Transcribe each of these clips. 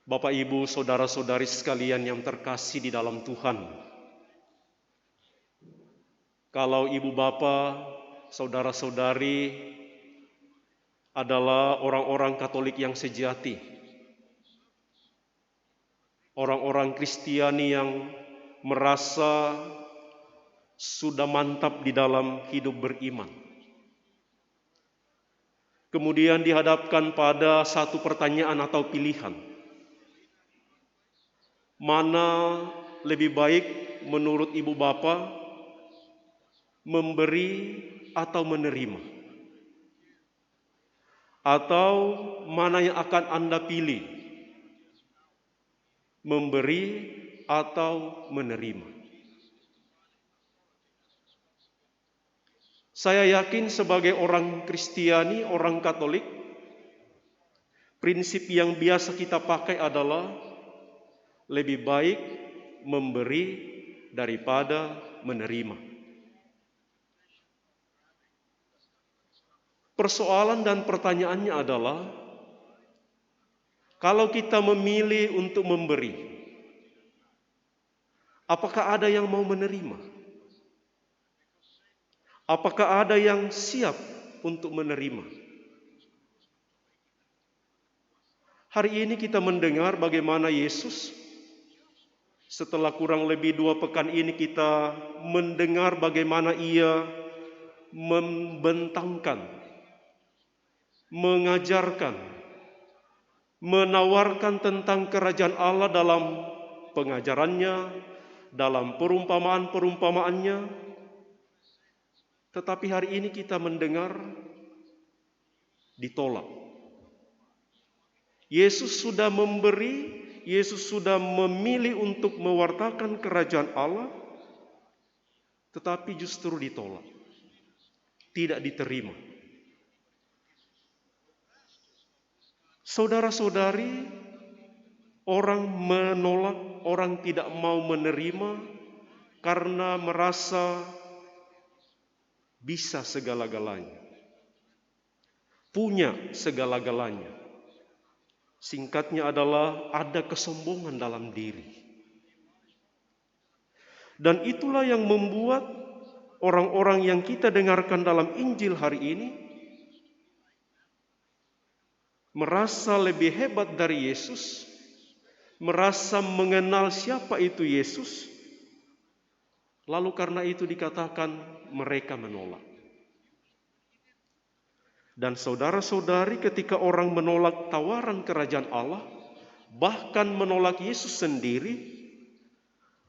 Bapak, Ibu, saudara-saudari sekalian yang terkasih di dalam Tuhan. Kalau ibu bapak, saudara-saudari adalah orang-orang Katolik yang sejati, orang-orang Kristiani yang merasa sudah mantap di dalam hidup beriman. Kemudian dihadapkan pada satu pertanyaan atau pilihan. Mana lebih baik menurut ibu bapak, memberi atau menerima? Atau mana yang akan Anda pilih? Memberi atau menerima? Saya yakin sebagai orang Kristiani, orang Katolik, prinsip yang biasa kita pakai adalah lebih baik memberi daripada menerima. Persoalan dan pertanyaannya adalah, kalau kita memilih untuk memberi, apakah ada yang mau menerima? Apakah ada yang siap untuk menerima? Hari ini kita mendengar bagaimana Yesus, setelah kurang lebih 2 pekan ini kita mendengar bagaimana Ia membentangkan, mengajarkan, menawarkan tentang kerajaan Allah dalam pengajarannya, dalam perumpamaan-perumpamaannya. Tetapi hari ini kita mendengar ditolak. Yesus sudah memberi, Yesus sudah memilih untuk mewartakan kerajaan Allah, tetapi justru ditolak, tidak diterima. Saudara-saudari, orang menolak, orang tidak mau menerima karena merasa bisa segala-galanya, punya segala-galanya. Singkatnya adalah ada kesombongan dalam diri. Dan itulah yang membuat orang-orang yang kita dengarkan dalam Injil hari ini merasa lebih hebat dari Yesus, merasa mengenal siapa itu Yesus, lalu karena itu dikatakan mereka menolak. Dan saudara-saudari, ketika orang menolak tawaran kerajaan Allah, bahkan menolak Yesus sendiri,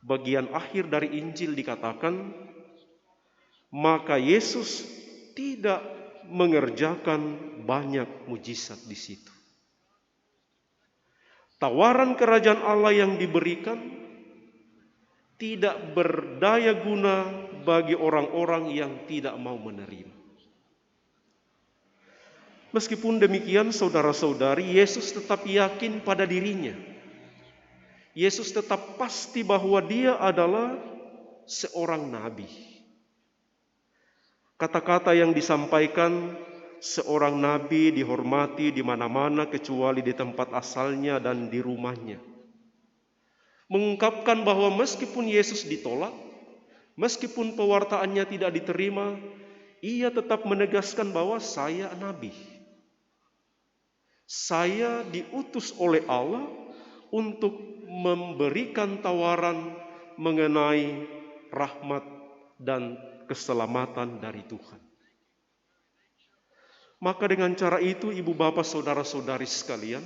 bagian akhir dari Injil dikatakan, maka Yesus tidak mengerjakan banyak mujizat di situ. Tawaran kerajaan Allah yang diberikan tidak berdaya guna bagi orang-orang yang tidak mau menerima. Meskipun demikian, saudara-saudari, Yesus tetap yakin pada dirinya. Yesus tetap pasti bahwa Dia adalah seorang nabi. Kata-kata yang disampaikan, seorang nabi dihormati di mana-mana kecuali di tempat asalnya dan di rumahnya. Mengungkapkan bahwa meskipun Yesus ditolak, meskipun pewartaannya tidak diterima, Ia tetap menegaskan bahwa saya nabi. Saya diutus oleh Allah untuk memberikan tawaran mengenai rahmat dan keselamatan dari Tuhan. Maka dengan cara itu, ibu bapak, saudara-saudari sekalian,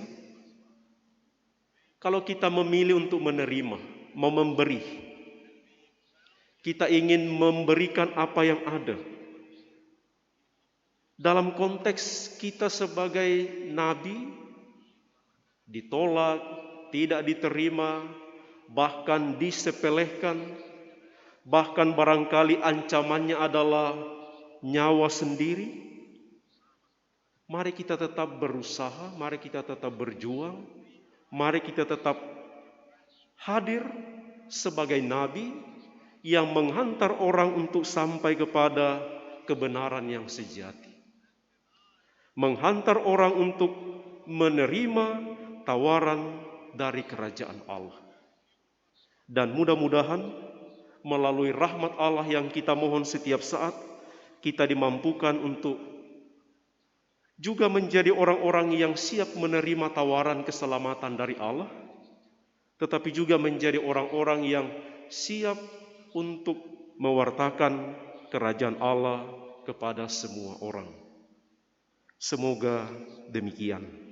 kalau kita memilih untuk menerima, mau memberi, kita ingin memberikan apa yang ada. Dalam konteks kita sebagai nabi, ditolak, tidak diterima, bahkan disepelekan, bahkan barangkali ancamannya adalah nyawa sendiri. Mari kita tetap berusaha, mari kita tetap berjuang, mari kita tetap hadir sebagai nabi yang menghantar orang untuk sampai kepada kebenaran yang sejati. Menghantar orang untuk menerima tawaran dari kerajaan Allah. Dan mudah-mudahan melalui rahmat Allah yang kita mohon setiap saat, kita dimampukan untuk juga menjadi orang-orang yang siap menerima tawaran keselamatan dari Allah, tetapi juga menjadi orang-orang yang siap untuk mewartakan kerajaan Allah kepada semua orang. Semoga demikian.